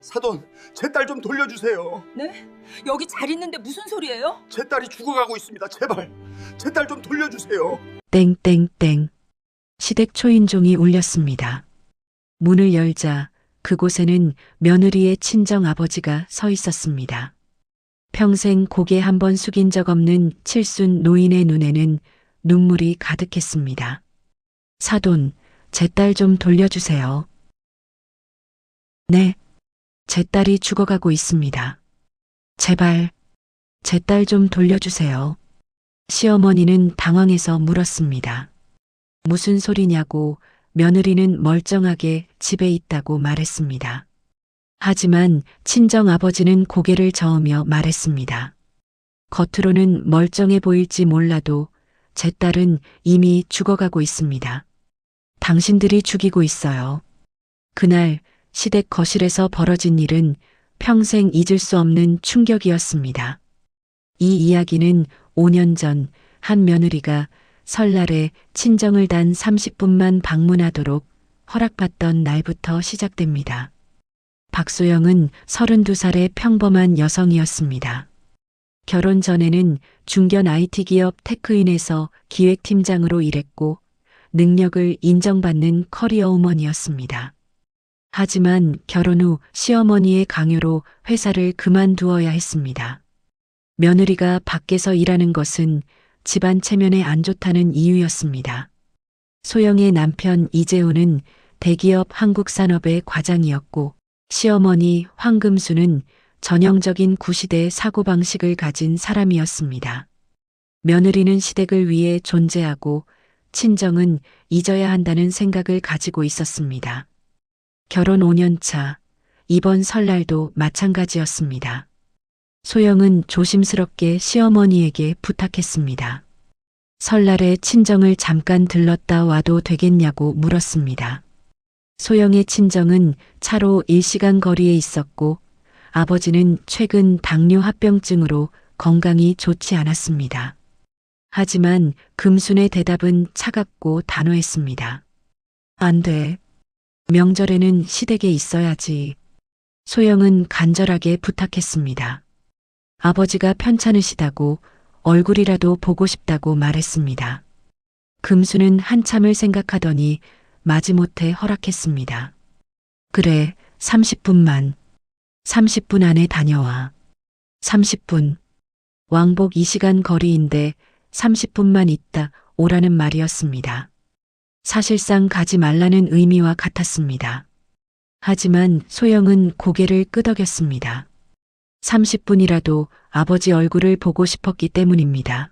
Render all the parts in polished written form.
사돈, 제 딸 좀 돌려주세요. 네? 여기 잘 있는데 무슨 소리예요? 제 딸이 죽어가고 있습니다. 제발, 제 딸 좀 돌려주세요. 땡땡땡. 시댁 초인종이 울렸습니다. 문을 열자 그곳에는 며느리의 친정 아버지가 서 있었습니다. 평생 고개 한 번 숙인 적 없는 칠순 노인의 눈에는 눈물이 가득했습니다. 사돈, 제 딸 좀 돌려주세요. 네, 제 딸이 죽어가고 있습니다. 제발, 제 딸 좀 돌려주세요. 시어머니는 당황해서 물었습니다. 무슨 소리냐고 며느리는 멀쩡하게 집에 있다고 말했습니다. 하지만 친정 아버지는 고개를 저으며 말했습니다. 겉으로는 멀쩡해 보일지 몰라도 제 딸은 이미 죽어가고 있습니다. 당신들이 죽이고 있어요. 그날 시댁 거실에서 벌어진 일은 평생 잊을 수 없는 충격이었습니다. 이 이야기는 5년 전 한 며느리가 설날에 친정을 단 30분만 방문하도록 허락받던 날부터 시작됩니다. 박소영은 32살의 평범한 여성이었습니다. 결혼 전에는 중견 IT 기업 테크인에서 기획팀장으로 일했고 능력을 인정받는 커리어우먼이었습니다. 하지만 결혼 후 시어머니의 강요로 회사를 그만두어야 했습니다. 며느리가 밖에서 일하는 것은 집안 체면에 안 좋다는 이유였습니다. 소영의 남편 이재호는 대기업 한국산업의 과장이었고 시어머니 황금수는 전형적인 구시대 사고방식을 가진 사람이었습니다. 며느리는 시댁을 위해 존재하고 친정은 잊어야 한다는 생각을 가지고 있었습니다. 결혼 5년 차, 이번 설날도 마찬가지였습니다. 소영은 조심스럽게 시어머니에게 부탁했습니다. 설날에 친정을 잠깐 들렀다 와도 되겠냐고 물었습니다. 소영의 친정은 차로 1시간 거리에 있었고 아버지는 최근 당뇨 합병증으로 건강이 좋지 않았습니다. 하지만 금순의 대답은 차갑고 단호했습니다. 안 돼. 명절에는 시댁에 있어야지. 소영은 간절하게 부탁했습니다. 아버지가 편찮으시다고 얼굴이라도 보고 싶다고 말했습니다. 금수는 한참을 생각하더니 마지못해 허락했습니다. 그래, 30분만. 30분 안에 다녀와. 30분. 왕복 2시간 거리인데 30분만 있다 오라는 말이었습니다. 사실상 가지 말라는 의미와 같았습니다. 하지만 소영은 고개를 끄덕였습니다. 30분이라도 아버지 얼굴을 보고 싶었기 때문입니다.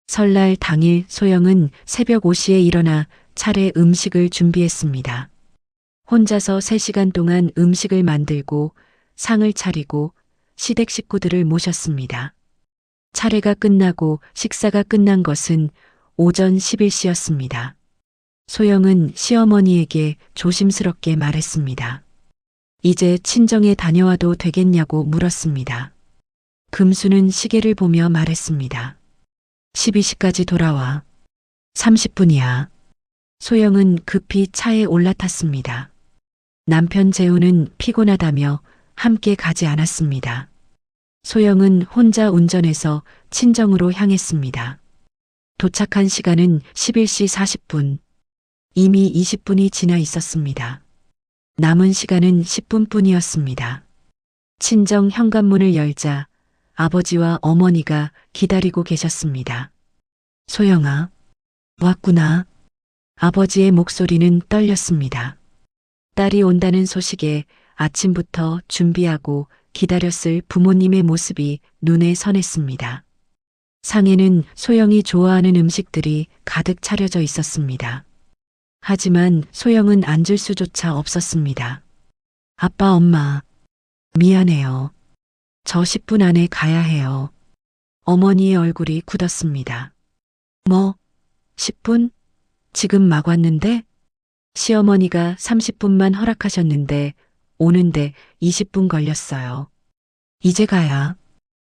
설날 당일 소영은 새벽 5시에 일어나 차례 음식을 준비했습니다. 혼자서 3시간 동안 음식을 만들고 상을 차리고 시댁 식구들을 모셨습니다. 차례가 끝나고 식사가 끝난 것은 오전 11시였습니다. 소영은 시어머니에게 조심스럽게 말했습니다. 이제 친정에 다녀와도 되겠냐고 물었습니다. 금수는 시계를 보며 말했습니다. 12시까지 돌아와. 30분이야. 소영은 급히 차에 올라탔습니다. 남편 재우는 피곤하다며 함께 가지 않았습니다. 소영은 혼자 운전해서 친정으로 향했습니다. 도착한 시간은 11시 40분. 이미 20분이 지나 있었습니다. 남은 시간은 10분뿐이었습니다. 친정 현관문을 열자 아버지와 어머니가 기다리고 계셨습니다. 소영아, 왔구나. 아버지의 목소리는 떨렸습니다. 딸이 온다는 소식에 아침부터 준비하고 기다렸을 부모님의 모습이 눈에 선했습니다. 상에는 소영이 좋아하는 음식들이 가득 차려져 있었습니다. 하지만 소영은 앉을 수조차 없었습니다. 아빠, 엄마, 미안해요. 저 10분 안에 가야 해요. 어머니의 얼굴이 굳었습니다. 뭐, 10분? 지금 막 왔는데? 시어머니가 30분만 허락하셨는데 오는데 20분 걸렸어요. 이제 가야.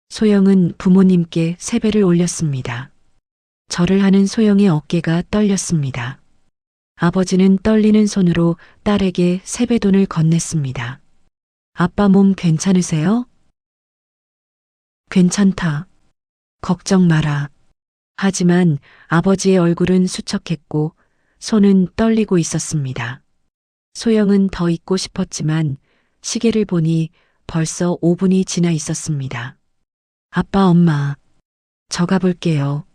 소영은 부모님께 세배를 올렸습니다. 절을 하는 소영의 어깨가 떨렸습니다. 아버지는 떨리는 손으로 딸에게 세뱃돈을 건넸습니다. 아빠 몸 괜찮으세요? 괜찮다. 걱정 마라. 하지만 아버지의 얼굴은 수척했고 손은 떨리고 있었습니다. 소영은 더 있고 싶었지만 시계를 보니 벌써 5분이 지나 있었습니다. 아빠, 엄마, 저 가볼게요.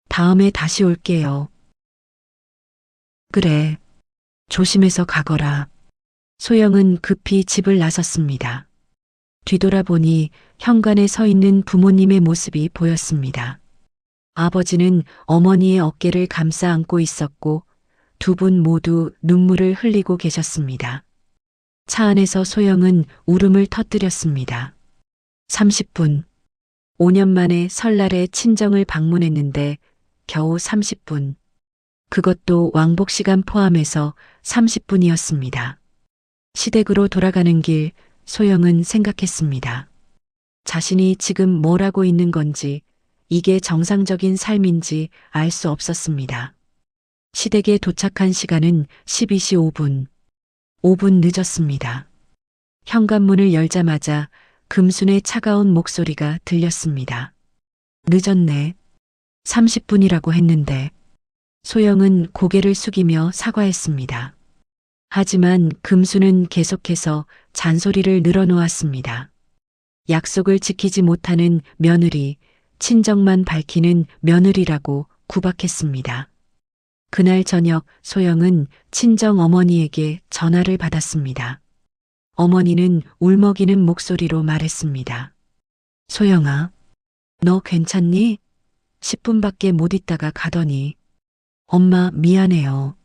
다음에 다시 올게요. 그래. 조심해서 가거라. 소영은 급히 집을 나섰습니다. 뒤돌아보니 현관에 서 있는 부모님의 모습이 보였습니다. 아버지는 어머니의 어깨를 감싸 안고 있었고 두 분 모두 눈물을 흘리고 계셨습니다. 차 안에서 소영은 울음을 터뜨렸습니다. 30분. 5년 만에 설날에 친정을 방문했는데 겨우 30분. 그것도 왕복 시간 포함해서 30분이었습니다. 시댁으로 돌아가는 길 소영은 생각했습니다. 자신이 지금 뭘 하고 있는 건지, 이게 정상적인 삶인지 알 수 없었습니다. 시댁에 도착한 시간은 12시 5분. 5분 늦었습니다. 현관문을 열자마자 금순의 차가운 목소리가 들렸습니다. 늦었네. 30분이라고 했는데. 소영은 고개를 숙이며 사과했습니다. 하지만 금수는 계속해서 잔소리를 늘어놓았습니다. 약속을 지키지 못하는 며느리, 친정만 밝히는 며느리라고 구박했습니다. 그날 저녁 소영은 친정 어머니에게 전화를 받았습니다. 어머니는 울먹이는 목소리로 말했습니다. 소영아, 너 괜찮니? 10분밖에 못 있다가 가더니. 엄마 미안해요.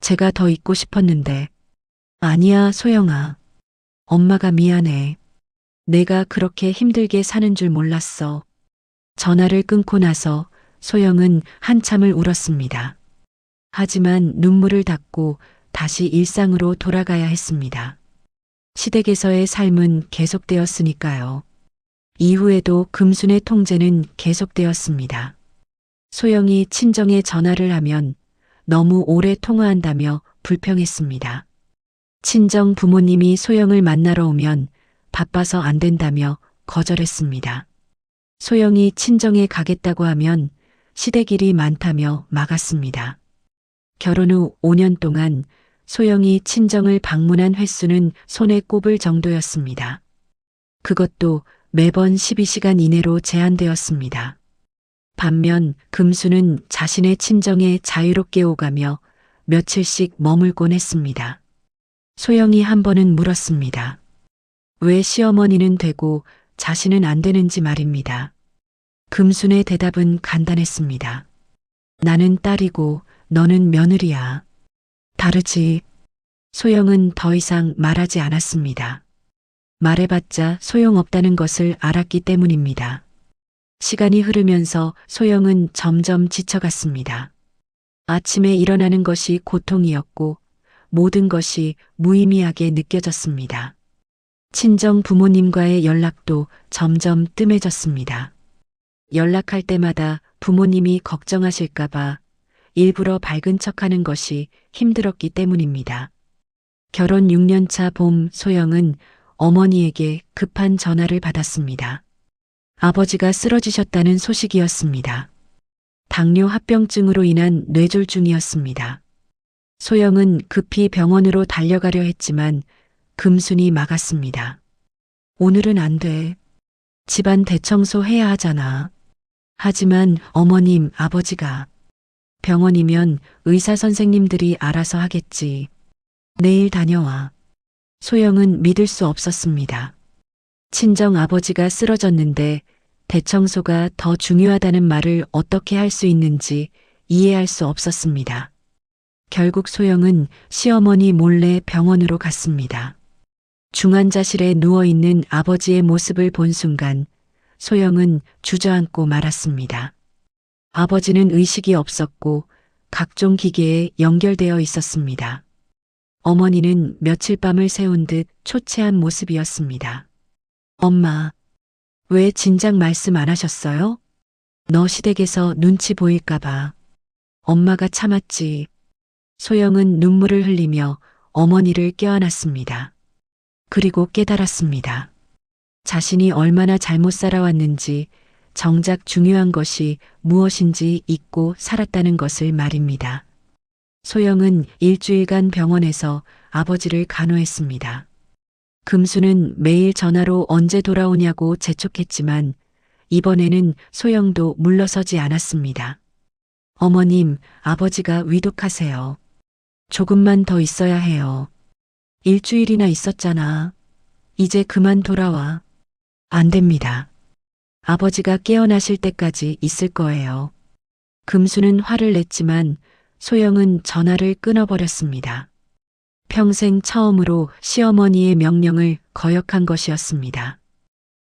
제가 더 있고 싶었는데. 아니야, 소영아. 엄마가 미안해. 내가 그렇게 힘들게 사는 줄 몰랐어. 전화를 끊고 나서 소영은 한참을 울었습니다. 하지만 눈물을 닦고 다시 일상으로 돌아가야 했습니다. 시댁에서의 삶은 계속되었으니까요. 이후에도 금순의 통제는 계속되었습니다. 소영이 친정에 전화를 하면 너무 오래 통화한다며 불평했습니다. 친정 부모님이 소영을 만나러 오면 바빠서 안 된다며 거절했습니다. 소영이 친정에 가겠다고 하면 시댁 일이 많다며 막았습니다. 결혼 후 5년 동안 소영이 친정을 방문한 횟수는 손에 꼽을 정도였습니다. 그것도 매번 12시간 이내로 제한되었습니다. 반면 금수는 자신의 친정에 자유롭게 오가며 며칠씩 머물곤 했습니다. 소영이 한 번은 물었습니다. 왜 시어머니는 되고 자신은 안 되는지 말입니다. 금순의 대답은 간단했습니다. 나는 딸이고 너는 며느리야. 다르지. 소영은 더 이상 말하지 않았습니다. 말해봤자 소용없다는 것을 알았기 때문입니다. 시간이 흐르면서 소영은 점점 지쳐갔습니다. 아침에 일어나는 것이 고통이었고 모든 것이 무의미하게 느껴졌습니다. 친정 부모님과의 연락도 점점 뜸해졌습니다. 연락할 때마다 부모님이 걱정하실까봐 일부러 밝은 척하는 것이 힘들었기 때문입니다. 결혼 6년 차 봄 소영은 어머니에게 급한 전화를 받았습니다. 아버지가 쓰러지셨다는 소식이었습니다. 당뇨 합병증으로 인한 뇌졸중이었습니다. 소영은 급히 병원으로 달려가려 했지만 금순이 막았습니다. 오늘은 안 돼. 집안 대청소 해야 하잖아. 하지만 어머님, 아버지가. 병원이면 의사 선생님들이 알아서 하겠지. 내일 다녀와. 소영은 믿을 수 없었습니다. 친정 아버지가 쓰러졌는데 대청소가 더 중요하다는 말을 어떻게 할 수 있는지 이해할 수 없었습니다. 결국 소영은 시어머니 몰래 병원으로 갔습니다. 중환자실에 누워있는 아버지의 모습을 본 순간 소영은 주저앉고 말았습니다. 아버지는 의식이 없었고 각종 기계에 연결되어 있었습니다. 어머니는 며칠 밤을 새운 듯 초췌한 모습이었습니다. 엄마, 왜 진작 말씀 안 하셨어요? 너 시댁에서 눈치 보일까봐. 엄마가 참았지. 소영은 눈물을 흘리며 어머니를 껴안았습니다. 그리고 깨달았습니다. 자신이 얼마나 잘못 살아왔는지, 정작 중요한 것이 무엇인지 잊고 살았다는 것을 말입니다. 소영은 일주일간 병원에서 아버지를 간호했습니다. 금수는 매일 전화로 언제 돌아오냐고 재촉했지만 이번에는 소영도 물러서지 않았습니다. 어머님, 아버지가 위독하세요. 조금만 더 있어야 해요. 일주일이나 있었잖아. 이제 그만 돌아와. 안 됩니다. 아버지가 깨어나실 때까지 있을 거예요. 금수는 화를 냈지만 소영은 전화를 끊어버렸습니다. 평생 처음으로 시어머니의 명령을 거역한 것이었습니다.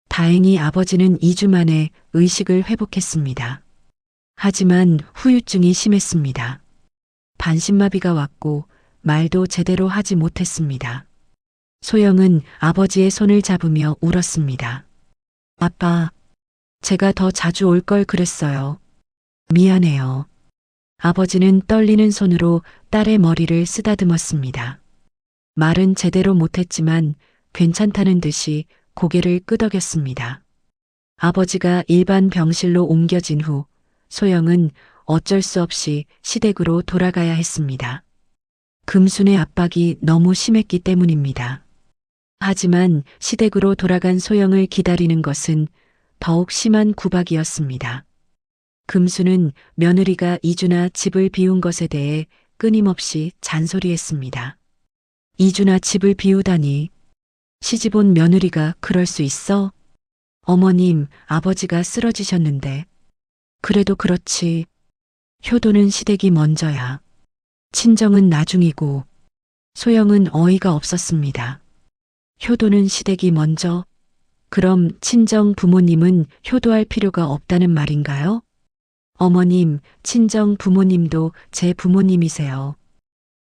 다행히 아버지는 2주 만에 의식을 회복했습니다. 하지만 후유증이 심했습니다. 반신마비가 왔고 말도 제대로 하지 못했습니다. 소영은 아버지의 손을 잡으며 울었습니다. 아빠, 제가 더 자주 올 걸 그랬어요. 미안해요. 아버지는 떨리는 손으로 딸의 머리를 쓰다듬었습니다. 말은 제대로 못했지만 괜찮다는 듯이 고개를 끄덕였습니다. 아버지가 일반 병실로 옮겨진 후 소영은 어쩔 수 없이 시댁으로 돌아가야 했습니다. 금순의 압박이 너무 심했기 때문입니다. 하지만 시댁으로 돌아간 소영을 기다리는 것은 더욱 심한 구박이었습니다. 금수는 며느리가 2주나 집을 비운 것에 대해 끊임없이 잔소리했습니다. 2주나 집을 비우다니. 시집온 며느리가 그럴 수 있어? 어머님, 아버지가 쓰러지셨는데. 그래도 그렇지. 효도는 시댁이 먼저야. 친정은 나중이고. 소영은 어이가 없었습니다. 효도는 시댁이 먼저? 그럼 친정 부모님은 효도할 필요가 없다는 말인가요? 어머님, 친정 부모님도 제 부모님이세요.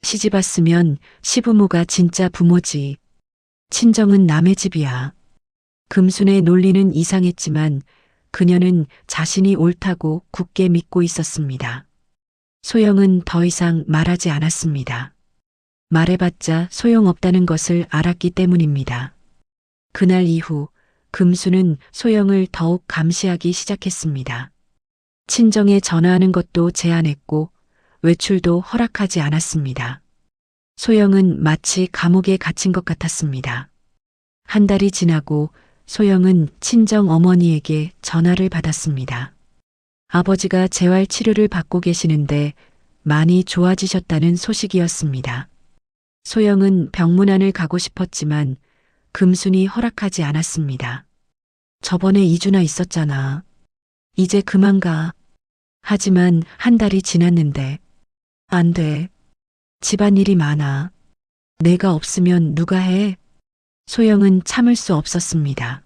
시집 왔으면 시부모가 진짜 부모지. 친정은 남의 집이야. 금순의 논리는 이상했지만 그녀는 자신이 옳다고 굳게 믿고 있었습니다. 소영은 더 이상 말하지 않았습니다. 말해봤자 소용없다는 것을 알았기 때문입니다. 그날 이후 금수는 소영을 더욱 감시하기 시작했습니다. 친정에 전화하는 것도 제한했고 외출도 허락하지 않았습니다. 소영은 마치 감옥에 갇힌 것 같았습니다. 한 달이 지나고 소영은 친정 어머니에게 전화를 받았습니다. 아버지가 재활 치료를 받고 계시는데 많이 좋아지셨다는 소식이었습니다. 소영은 병문안을 가고 싶었지만 금순이 허락하지 않았습니다. 저번에 2주나 있었잖아. 이제 그만 가. 하지만 한 달이 지났는데. 안 돼. 집안일이 많아. 내가 없으면 누가 해? 소영은 참을 수 없었습니다.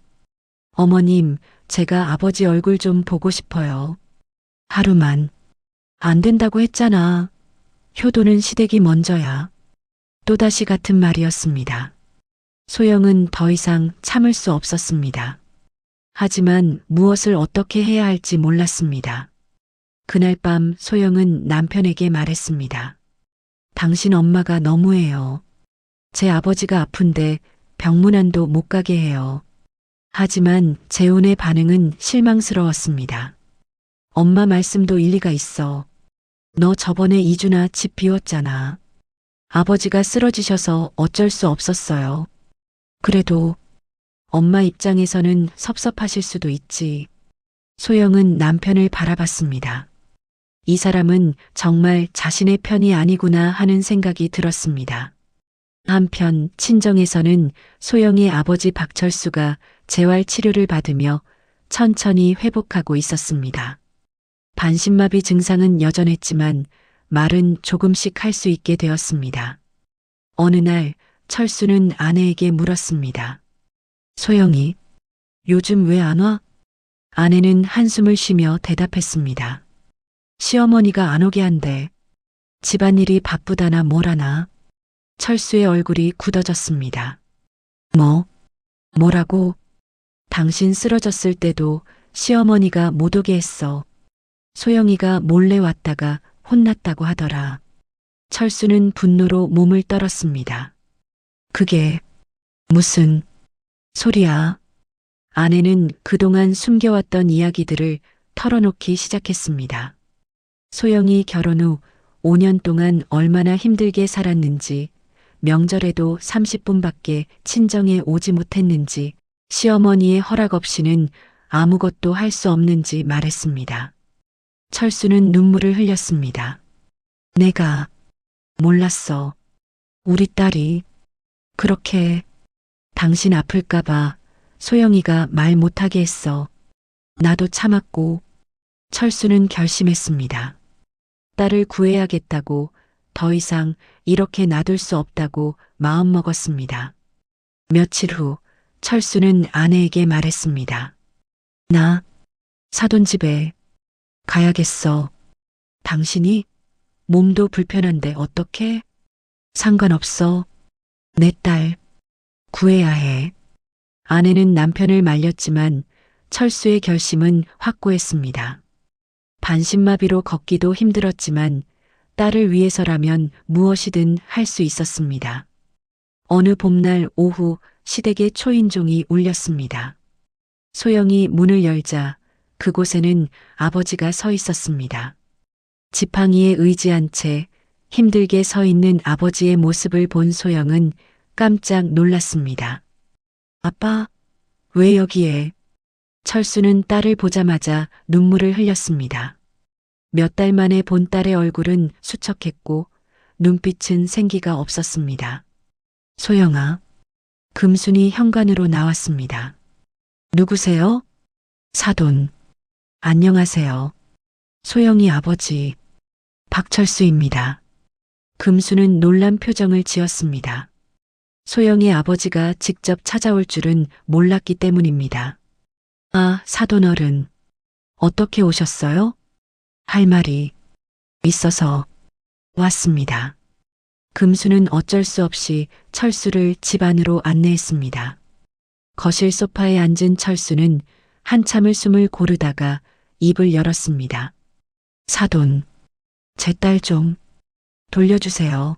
어머님, 제가 아버지 얼굴 좀 보고 싶어요. 하루만. 안 된다고 했잖아. 효도는 시댁이 먼저야. 또다시 같은 말이었습니다. 소영은 더 이상 참을 수 없었습니다. 하지만 무엇을 어떻게 해야 할지 몰랐습니다. 그날 밤 소영은 남편에게 말했습니다. 당신 엄마가 너무해요. 제 아버지가 아픈데 병문안도 못 가게 해요. 하지만 재혼의 반응은 실망스러웠습니다. 엄마 말씀도 일리가 있어. 너 저번에 2주나 집 비웠잖아. 아버지가 쓰러지셔서 어쩔 수 없었어요. 그래도 엄마 입장에서는 섭섭하실 수도 있지. 소영은 남편을 바라봤습니다. 이 사람은 정말 자신의 편이 아니구나 하는 생각이 들었습니다. 한편 친정에서는 소영의 아버지 박철수가 재활 치료를 받으며 천천히 회복하고 있었습니다. 반신마비 증상은 여전했지만 말은 조금씩 할 수 있게 되었습니다. 어느 날 철수는 아내에게 물었습니다. 소영이, 요즘 왜 안 와? 아내는 한숨을 쉬며 대답했습니다. 시어머니가 안 오게 한대. 집안일이 바쁘다나 뭐라나. 철수의 얼굴이 굳어졌습니다. 뭐라고? 당신 쓰러졌을 때도 시어머니가 못 오게 했어. 소영이가 몰래 왔다가 혼났다고 하더라. 철수는 분노로 몸을 떨었습니다. 그게 무슨 소리야? 아내는 그동안 숨겨왔던 이야기들을 털어놓기 시작했습니다. 소영이 결혼 후 5년 동안 얼마나 힘들게 살았는지, 명절에도 30분밖에 친정에 오지 못했는지, 시어머니의 허락 없이는 아무것도 할 수 없는지 말했습니다. 철수는 눈물을 흘렸습니다. 내가 몰랐어. 우리 딸이 그렇게 당신 아플까봐 소영이가 말 못하게 했어. 나도 참았고. 철수는 결심했습니다. 딸을 구해야겠다고, 더 이상 이렇게 놔둘 수 없다고 마음먹었습니다. 며칠 후 철수는 아내에게 말했습니다. 나 사돈 집에 가야겠어. 당신이? 몸도 불편한데 어떻게? 상관없어. 내 딸 구해야 해. 아내는 남편을 말렸지만 철수의 결심은 확고했습니다. 반신마비로 걷기도 힘들었지만 딸을 위해서라면 무엇이든 할 수 있었습니다. 어느 봄날 오후 시댁의 초인종이 울렸습니다. 소영이 문을 열자 그곳에는 아버지가 서 있었습니다. 지팡이에 의지한 채 힘들게 서 있는 아버지의 모습을 본 소영은 깜짝 놀랐습니다. 아빠, 왜 여기에? 철수는 딸을 보자마자 눈물을 흘렸습니다. 몇 달 만에 본 딸의 얼굴은 수척했고 눈빛은 생기가 없었습니다. 소영아, 금순이 현관으로 나왔습니다. 누구세요? 사돈. 안녕하세요. 소영이 아버지, 박철수입니다. 금수는 놀란 표정을 지었습니다. 소영의 아버지가 직접 찾아올 줄은 몰랐기 때문입니다. 아, 사돈 어른. 어떻게 오셨어요? 할 말이 있어서 왔습니다. 금수는 어쩔 수 없이 철수를 집 안으로 안내했습니다. 거실 소파에 앉은 철수는 한참을 숨을 고르다가 입을 열었습니다. 사돈, 제 딸 좀 돌려주세요.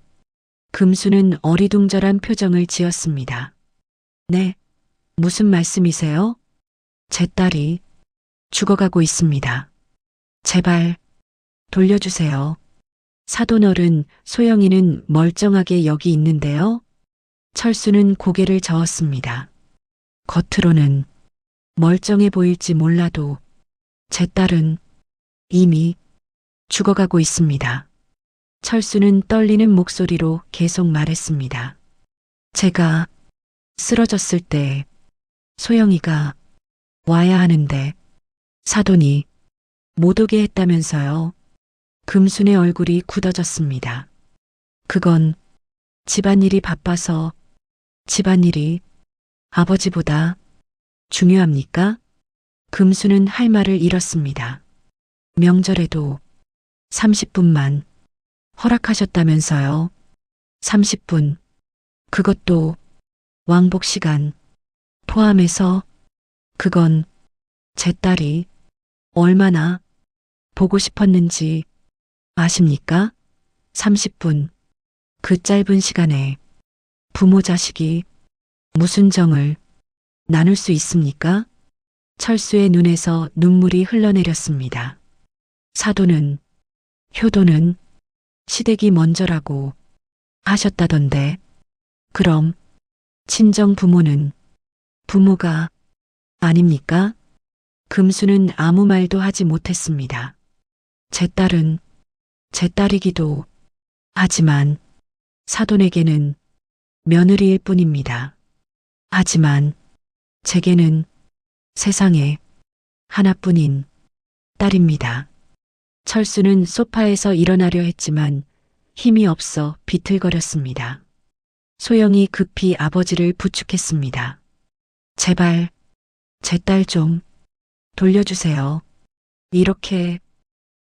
금수는 어리둥절한 표정을 지었습니다. 네, 무슨 말씀이세요? 제 딸이 죽어가고 있습니다. 제발 돌려주세요. 사돈 어른, 소영이는 멀쩡하게 여기 있는데요. 철수는 고개를 저었습니다. 겉으로는 멀쩡해 보일지 몰라도 제 딸은 이미 죽어가고 있습니다. 철수는 떨리는 목소리로 계속 말했습니다. 제가 쓰러졌을 때 소영이가 와야 하는데 사돈이 못 오게 했다면서요. 금순의 얼굴이 굳어졌습니다. 그건 집안일이 바빠서. 집안일이 아버지보다 중요합니까? 금수는 할 말을 잃었습니다. 명절에도 30분만 허락하셨다면서요. 30분. 그것도 왕복 시간 포함해서. 그건 제 딸이 얼마나 보고 싶었는지 아십니까? 30분. 그 짧은 시간에 부모 자식이 무슨 정을 나눌 수 있습니까? 철수의 눈에서 눈물이 흘러내렸습니다. 사돈은, 효도는 시댁이 먼저라고 하셨다던데. 그럼 친정 부모는 부모가 아닙니까? 금수는 아무 말도 하지 못했습니다. 제 딸은 제 딸이기도 하지만 사돈에게는 며느리일 뿐입니다. 하지만 제게는 세상에 하나뿐인 딸입니다. 철수는 소파에서 일어나려 했지만 힘이 없어 비틀거렸습니다. 소영이 급히 아버지를 부축했습니다. 제발 제 딸 좀 돌려주세요. 이렇게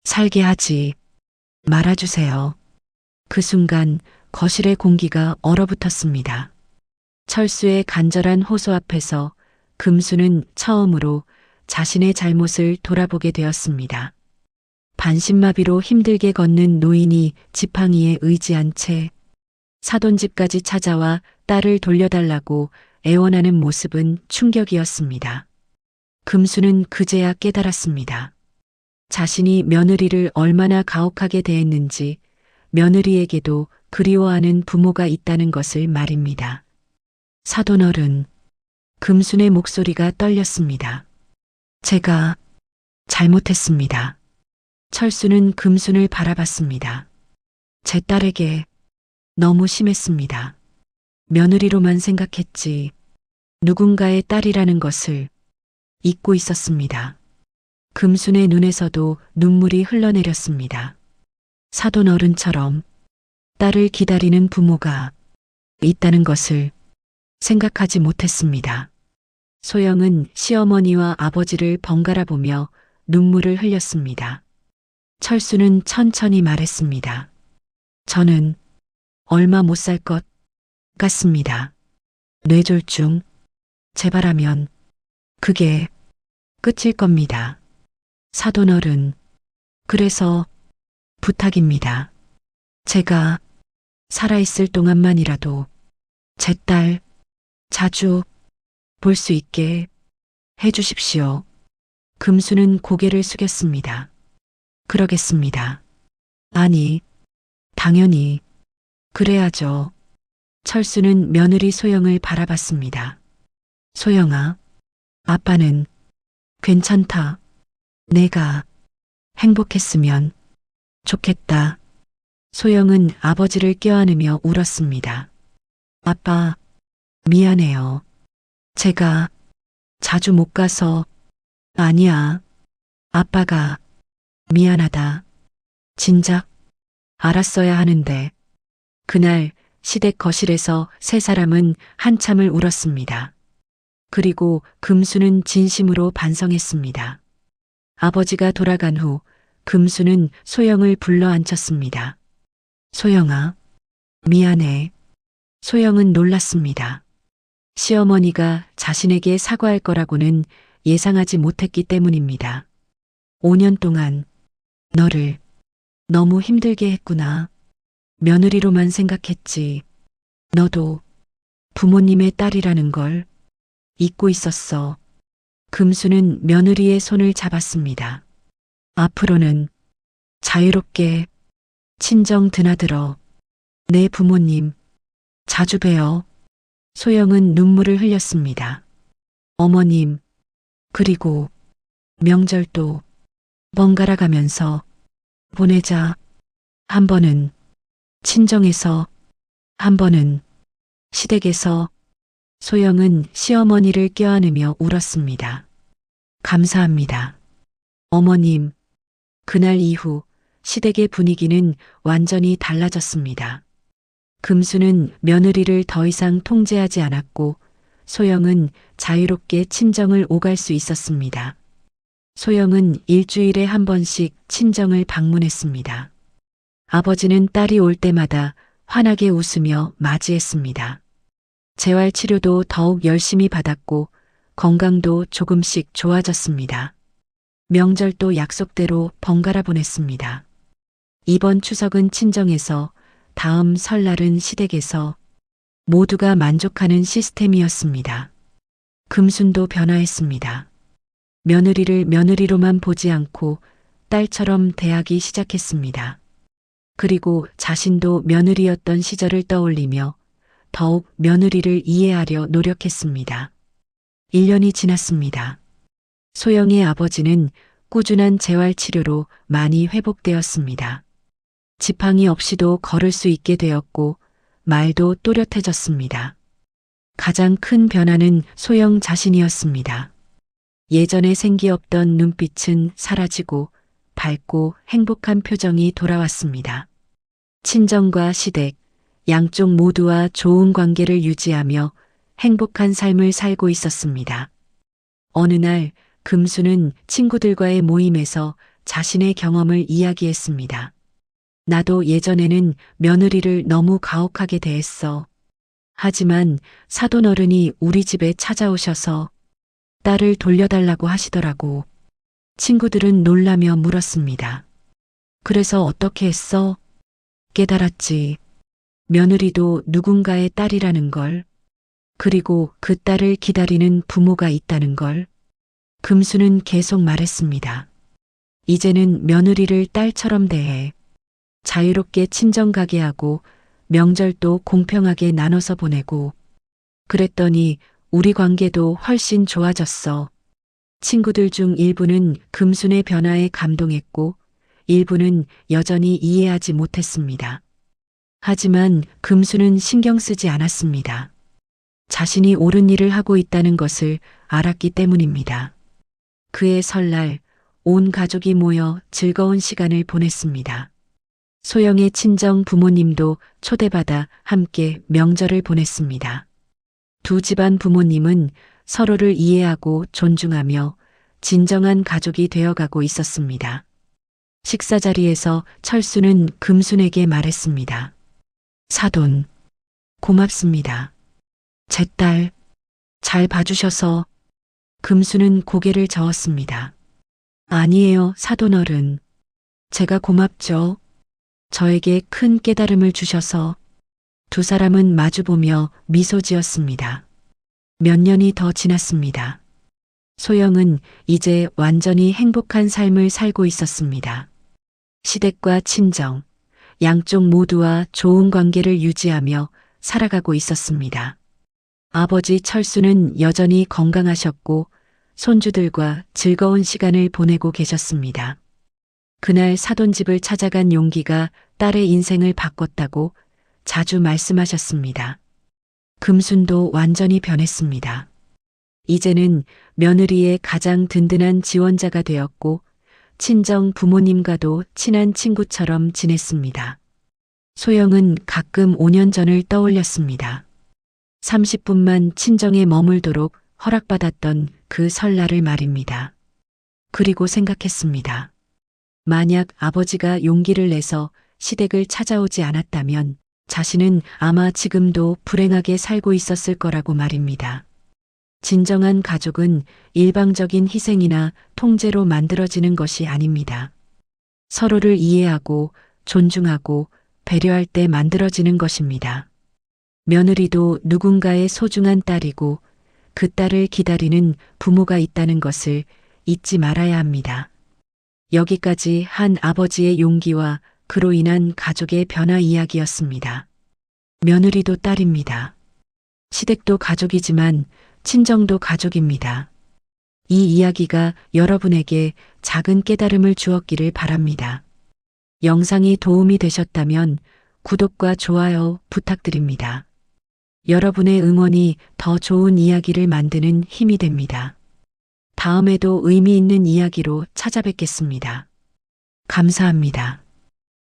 살게 하지 말아주세요. 그 순간 거실의 공기가 얼어붙었습니다. 철수의 간절한 호소 앞에서 금수는 처음으로 자신의 잘못을 돌아보게 되었습니다. 반신마비로 힘들게 걷는 노인이 지팡이에 의지한 채 사돈집까지 찾아와 딸을 돌려달라고 애원하는 모습은 충격이었습니다. 금수는 그제야 깨달았습니다. 자신이 며느리를 얼마나 가혹하게 대했는지, 며느리에게도 그리워하는 부모가 있다는 것을 말입니다. 사돈어른, 금순의 목소리가 떨렸습니다. 제가 잘못했습니다. 철수는 금순을 바라봤습니다. 제 딸에게 너무 심했습니다. 며느리로만 생각했지 누군가의 딸이라는 것을 잊고 있었습니다. 금순의 눈에서도 눈물이 흘러내렸습니다. 사돈어른처럼 딸을 기다리는 부모가 있다는 것을 생각하지 못했습니다. 소영은 시어머니와 아버지를 번갈아 보며 눈물을 흘렸습니다. 철수는 천천히 말했습니다. 저는 얼마 못 살 것 같습니다. 뇌졸중, 재발하면 그게 끝일 겁니다. 사돈어른, 그래서 부탁입니다. 제가 살아있을 동안만이라도 제 딸 자주 볼 수 있게 해주십시오. 금수는 고개를 숙였습니다. 그러겠습니다. 아니, 당연히 그래야죠. 철수는 며느리 소영을 바라봤습니다. 소영아, 아빠는 괜찮다. 내가 행복했으면 좋겠다. 소영은 아버지를 껴안으며 울었습니다. 아빠, 미안해요. 제가 자주 못 가서. 아니야. 아빠가 미안하다. 진작 알았어야 하는데. 그날 시댁 거실에서 세 사람은 한참을 울었습니다. 그리고 금수는 진심으로 반성했습니다. 아버지가 돌아간 후 금수는 소영을 불러 앉혔습니다. 소영아, 미안해. 소영은 놀랐습니다. 시어머니가 자신에게 사과할 거라고는 예상하지 못했기 때문입니다. 5년 동안 너를 너무 힘들게 했구나. 며느리로만 생각했지. 너도 부모님의 딸이라는 걸 잊고 있었어. 금수는 며느리의 손을 잡았습니다. 앞으로는 자유롭게 친정 드나들어. 내 부모님 자주 뵈어. 소영은 눈물을 흘렸습니다. 어머님, 그리고 명절도 번갈아 가면서 보내자. 한 번은 친정에서, 한 번은 시댁에서. 소영은 시어머니를 껴안으며 울었습니다. 감사합니다. 어머님, 그날 이후 시댁의 분위기는 완전히 달라졌습니다. 금수는 며느리를 더 이상 통제하지 않았고 소영은 자유롭게 친정을 오갈 수 있었습니다. 소영은 일주일에 한 번씩 친정을 방문했습니다. 아버지는 딸이 올 때마다 환하게 웃으며 맞이했습니다. 재활 치료도 더욱 열심히 받았고 건강도 조금씩 좋아졌습니다. 명절도 약속대로 번갈아 보냈습니다. 이번 추석은 친정에서, 다음 설날은 시댁에서 모두가 만족하는 시스템이었습니다. 금순도 변화했습니다. 며느리를 며느리로만 보지 않고 딸처럼 대하기 시작했습니다. 그리고 자신도 며느리였던 시절을 떠올리며 더욱 며느리를 이해하려 노력했습니다. 1년이 지났습니다. 소영의 아버지는 꾸준한 재활치료로 많이 회복되었습니다. 지팡이 없이도 걸을 수 있게 되었고 말도 또렷해졌습니다. 가장 큰 변화는 소영 자신이었습니다. 예전에 생기 없던 눈빛은 사라지고 밝고 행복한 표정이 돌아왔습니다. 친정과 시댁, 양쪽 모두와 좋은 관계를 유지하며 행복한 삶을 살고 있었습니다. 어느 날 금수는 친구들과의 모임에서 자신의 경험을 이야기했습니다. 나도 예전에는 며느리를 너무 가혹하게 대했어. 하지만 사돈어른이 우리 집에 찾아오셔서 딸을 돌려달라고 하시더라고. 친구들은 놀라며 물었습니다. 그래서 어떻게 했어? 깨달았지. 며느리도 누군가의 딸이라는 걸. 그리고 그 딸을 기다리는 부모가 있다는 걸. 금수는 계속 말했습니다. 이제는 며느리를 딸처럼 대해 자유롭게 친정 가게 하고 명절도 공평하게 나눠서 보내고 그랬더니 우리 관계도 훨씬 좋아졌어. 친구들 중 일부는 금순의 변화에 감동했고 일부는 여전히 이해하지 못했습니다. 하지만 금수는 신경 쓰지 않았습니다. 자신이 옳은 일을 하고 있다는 것을 알았기 때문입니다. 그의 설날 온 가족이 모여 즐거운 시간을 보냈습니다. 소영의 친정 부모님도 초대받아 함께 명절을 보냈습니다. 두 집안 부모님은 서로를 이해하고 존중하며 진정한 가족이 되어가고 있었습니다. 식사 자리에서 철수는 금순에게 말했습니다. 사돈, 고맙습니다. 제 딸, 잘 봐주셔서. 금수는 고개를 저었습니다. 아니에요, 사돈 어른. 제가 고맙죠. 저에게 큰 깨달음을 주셔서. 두 사람은 마주보며 미소 지었습니다. 몇 년이 더 지났습니다. 소영은 이제 완전히 행복한 삶을 살고 있었습니다. 시댁과 친정, 양쪽 모두와 좋은 관계를 유지하며 살아가고 있었습니다. 아버지 철수는 여전히 건강하셨고 손주들과 즐거운 시간을 보내고 계셨습니다. 그날 사돈집을 찾아간 용기가 딸의 인생을 바꿨다고 자주 말씀하셨습니다. 금순도 완전히 변했습니다. 이제는 며느리의 가장 든든한 지원자가 되었고 친정 부모님과도 친한 친구처럼 지냈습니다. 소영은 가끔 5년 전을 떠올렸습니다. 30분만 친정에 머물도록 허락받았던 그 설날을 말입니다. 그리고 생각했습니다. 만약 아버지가 용기를 내서 시댁을 찾아오지 않았다면 자신은 아마 지금도 불행하게 살고 있었을 거라고 말입니다. 진정한 가족은 일방적인 희생이나 통제로 만들어지는 것이 아닙니다. 서로를 이해하고 존중하고 배려할 때 만들어지는 것입니다. 며느리도 누군가의 소중한 딸이고 그 딸을 기다리는 부모가 있다는 것을 잊지 말아야 합니다. 여기까지 한 아버지의 용기와 그로 인한 가족의 변화 이야기였습니다. 며느리도 딸입니다. 시댁도 가족이지만 친정도 가족입니다. 이 이야기가 여러분에게 작은 깨달음을 주었기를 바랍니다. 영상이 도움이 되셨다면 구독과 좋아요 부탁드립니다. 여러분의 응원이 더 좋은 이야기를 만드는 힘이 됩니다. 다음에도 의미 있는 이야기로 찾아뵙겠습니다. 감사합니다.